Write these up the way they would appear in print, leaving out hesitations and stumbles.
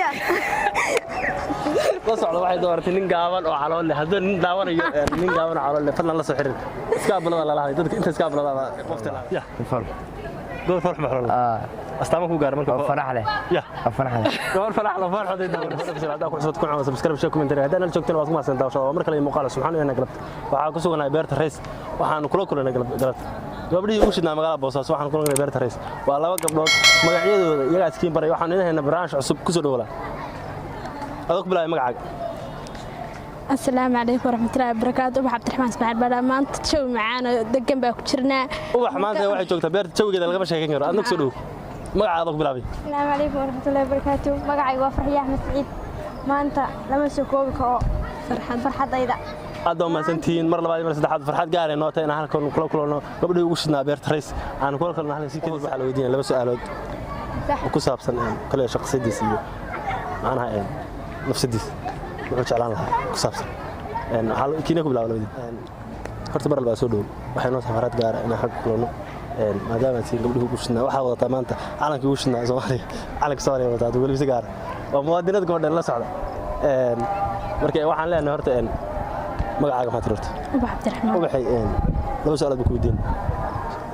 يا la socdo waxay dooratay nin gaaban oo calool leh haddii nin daawanayo nin gaaban calool leh fadlan la soo xirir iska ablada la lahayd dadka inta iska ablada qofta la ya دور فرح محرر استعمل كوجار مركب فرح له يا فرح له دور فرح له فرح هذا دور هذا كل صوت كل عام سبسكرايب شو كومنتري هذا أنا شوكتنا واسمع سنتا وشوا مركب لي مقالة سبحانه أنا قلبت وحنا كسوقنا بيرت الرئيس وحنا كلنا قلبت قبل يوشنا مقالة بوساس وحنا كلنا بيرت الرئيس والله قبل مقعد يقعد سكين بري وحنا هنا برانش عصب كسر ولا هذاك بلا مقعد السلام عليكم ورحمة الله وبركاته أبو عبد الرحمن اسماعيل بلا ما أنت تشوي معانا دقن بقى كشرنا أبو ما أنت واحد شوكت بيرت تشوي كذا لقى مشاكل كثيرة أنك سلوك مقعد هذاك بلا السلام عليكم ورحمة الله وبركاته مقعد وافرح يا أحمد سعيد ما أنت لما سكوبك فرحة أيضا هذا ما سنتين مرة بعد مرة سدحات فرحات قاري نوتة أنا هلا كلنا قبل يوشنا بيرت رئيس أنا كلنا هلا سكين بحال ودينا لبس سؤالات وكسب سنة كل شخص ديسيو أنا هاي نفس ديس wuxuu jeclaan lahaa ku saabsan hal kiina ku bilaabo labadii horta mar walba soo dhow waxay noo safarad gaar ah inaan xaq kulano maadaama tiin gabdhuhu ku shina waxa wada maanta calankii u shina Soomaaliya calanka Soomaaliya wada dad waliba gaar oo muwaadinad gabadha la socda markay waxaan leenahay horta magacaaga ma tirto Abu Cabdiraxmaan waxay laba su'aal ku weydiin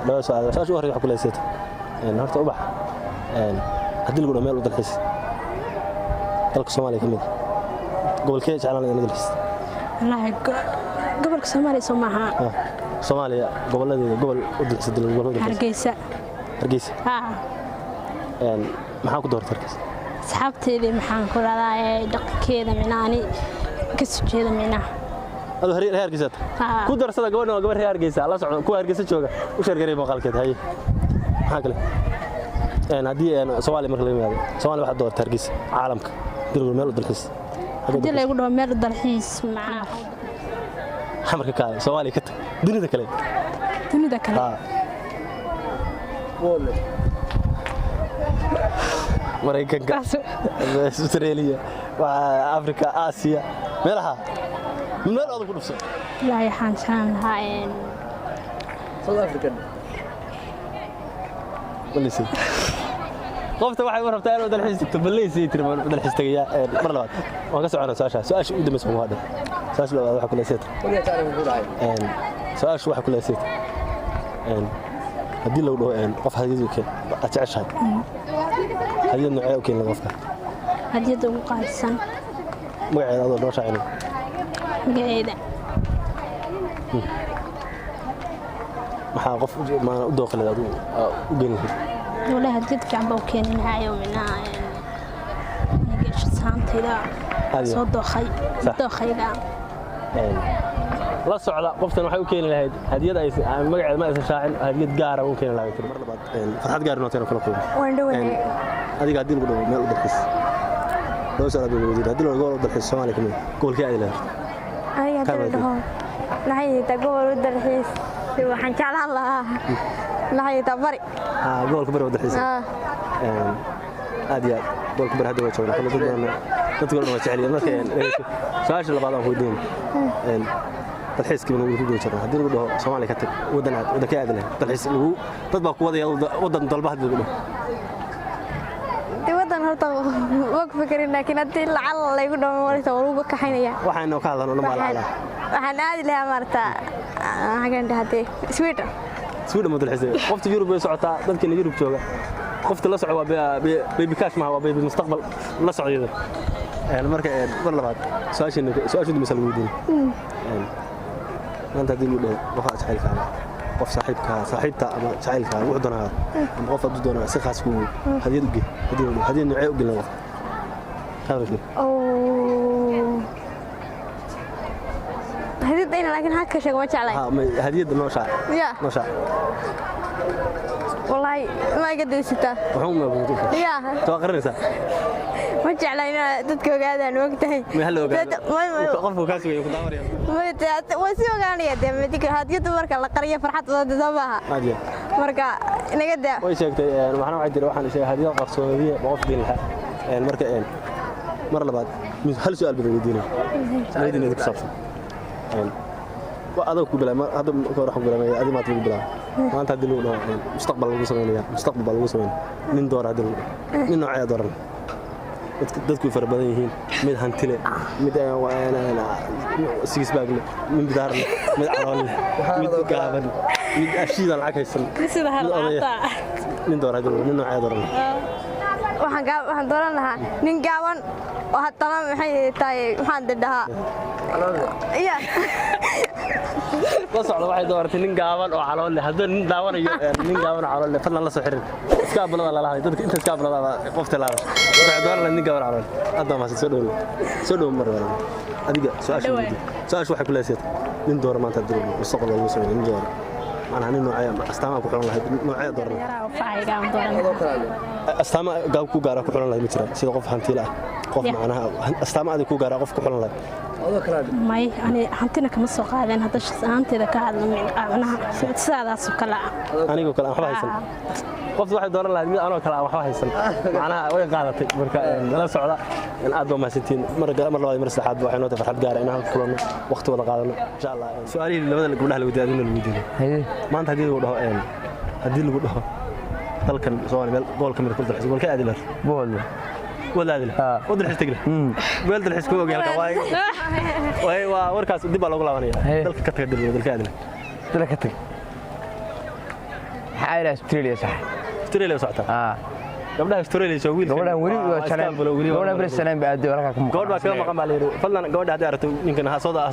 laba su'aal saas u horreeyay waxa ku leeyahay horta ubax hadii lagu dhameeyo dalxiis dalka Soomaaliya kamid قبل كذا جعلنا ندرس. والله قبل كسومالي سماها. سوماليا قبل ندرس قبل. هرقيسة. هرقيسة. محاك دور تركز. صحابتي اللي محاك ولا دق كذا مناني كسر كذا منها. هذا هرقيسة. كل درس هذا قبل هرقيسة الله سبحانه كل هرقيسة شوكة وش هرقيسة مقال كذا هاي. محاك له. هذه سوالي مركلين هذا سوالي واحد دور تركز عالمك. ديروا ميل ودركز. hadii la igu dhaw meel dalxiis macna xamarka ka Soomaali ka tag dunida kale wole Mareykanka Australia wa Afrika Aasiya meelaha meel aad ku dhufsan la yaxaan sanahayn South Africa balisi qofta waxay rabtaa inuu dalxiis tagto balleysay tir dalxiis tagaya mar labaad waan ka soconaa su'aasha u dambaysa waa hadda su'aasha labaad waxa kula seet su'aasha waxa kula seet hadii lagu dhaho qof hadiyadu keen jeceshahay hadiyadu nooc keen la qofka hadiyadu ugu qaadsan magaceeda adoo noo shaacin magaceeda maxaa qof ma u dooqlay adu u geeyay ولا هديت كعبة وكان معايا ومنها نجيش سانتيدا صوت خي لا la socda qoftan waxay u keenay lahayd hadiyad ay magaceeda ma aysan shaacin hadiyad gaar ah u keenay lahayd mar labaad farxad gaar ah nootay kala kulmo waan dhawaanay adiga hadii lagu dhawo meel u dalxiis loo soo aado hadii lagu dhawo dalxiis Soomaaliya kamid goolkii ay leedahay aniga hadii dhaho lahayd gool u dalxiis waxaan jeclaan lahaa lahayd bari goolka bari wada xiisa aadiya goolka bari hadda way joognaa kala dadka waa jecel markay su'aasha labaad aan weydiin dalxiiskii inuu ku jiro hadii lagu dhaho Soomaaliya ka tag wadan ka aad leh dalxiis lagu dad baa ku wadaya wadan dalba hadii lagu dhaho wadan horta waa ku fikirin laakiin hadii lacal la igu dhaho warta waluga ka xaynaya waxaan ka hadlano malaala waxaan aadi lahaa marta hagan dhahday Sweden ma dalxiis qofta Yurub ay socotaa dadka Yurub jooga qofta la socdo waa baby cash ma waa baby mustaqbal la socdo marka mar labaad su'aasha misal weydiin maanta hadii lagu dhaho waxa jacaylka qof saaxiibta ama jacaylka wuxuu doonaa ama qof adu doonaa si khaas ku hadiyad u geey hadiyad nooc u geeyay qofka هديت أنا لكن هكذا شيء ما تعلم. هديت نوشة. يا. نوشة. والله ما قدر ستة. وهم موجودين. يا. توقرني سا. ما تعلم تذكر هذا الوقت هي. ما هلا وقت. ما قفوا كاسوي وكداوري. ما وسيو قاني يا دم ديك هديت مرك الله قرية فرحت ضد زبها. هدية. مركا نقدر. وين شيء يعني ما حنا عندنا واحد شيء هدية قصوية بوقت دينها. المركا مرة بعد هل سؤال بدينا. بدينا ذيك صفصة. وأنا أقول بلا ما هذا كورح بلا ما هذا ما تقول بلا ما أنت هذي لونه مستقبل لو سوينا مستقبل لو سوينا من دور هذا من نوع دورنا dadku fara badan yihiin mid hantile mid six bag mid bidaar mid calool mid gaaban mid ashiida lacag haysan sida halata nin doorado nin nooc dooran waxaan dooran lahaa nin gaaban oo haddana maxay tahay waxaan dadhaa iya la socdo waxay dooratay nin gaaban oo calool leh haddii nin daawanayo nin gaaban oo calool leh fadlan la soo xirin iska ablada la lahayd dadka inta iska ablada qofta la waxay dooran nin gaaban calool hadda ma soo dhow mar wala adiga su'aashu waxay ku leeyahay nin door maanta diro mustaqbal lagu soo nin door أنا هني نوعية أستمع كحول الله نوعية دورنا أستمع قاب كوجارا كحول الله مثلا سيد قف هنتيلا قف معناها أستمع هذا كوجارا قف كحول الله ماي أنا هنتينا كمسوق هذا هذا هنتينا كهذا أنا سادة سكلا أنا يقول كلام حبا هيسن قف واحد دور الله أنا كلام حبا هيسن معناها وين قاعدة مركا لا سعودة إن أدو ما ستين مرة واحد مرة حد واحد نوتة فرحة جارا إنها كلنا وقت ولا قاعدنا إن شاء الله سؤالي اللي بدل قبلها اللي ودي الفيديو ما أنت هدي وده هدي اللي وده تلكن سؤال قول كمية كل الحساب كل أدلة ولا أدلة ودل حس تقله بلد الحس كوجي هالك واي وركاس دي بالله قلنا ونيا دلك كتر دل كأدلة دلك كتر حاجة أستراليا صح أستراليا صحتها قبلها أستراليا شويل قبلها قبلها برسلين بعد ورقكم قبل كلام مقام عليه فلنا قبل هذا عرفت يمكن هصودا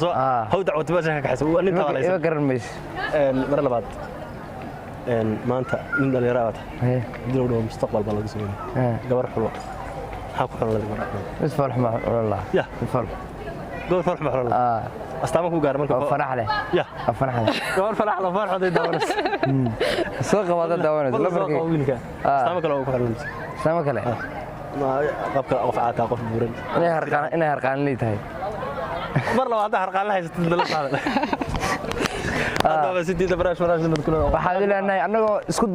هو دعوة تبجح كحسب وأنت طالع إيه قرن ميس مرة بعد ما أنت من اللي رأيت دلوا مستقبل بالله جسمي قبر حلوة حاكوا حلوة بس فرح مع الله يا فرح قبر فرح مع الله أستمعوا قارن مركب فرح له يا فرح له قبر فرح له فرح هذا داونس سوق هذا داونس لا فرق أستمع كلام كحلوة سامع كله ما قبك أوفعك أقف بورن إنه هرقان لي تاي مرة واحدة هرقان لها يستدل هذا هذا بس دي تبرش مرة شنو تقول waxaa ilaahay anaga isku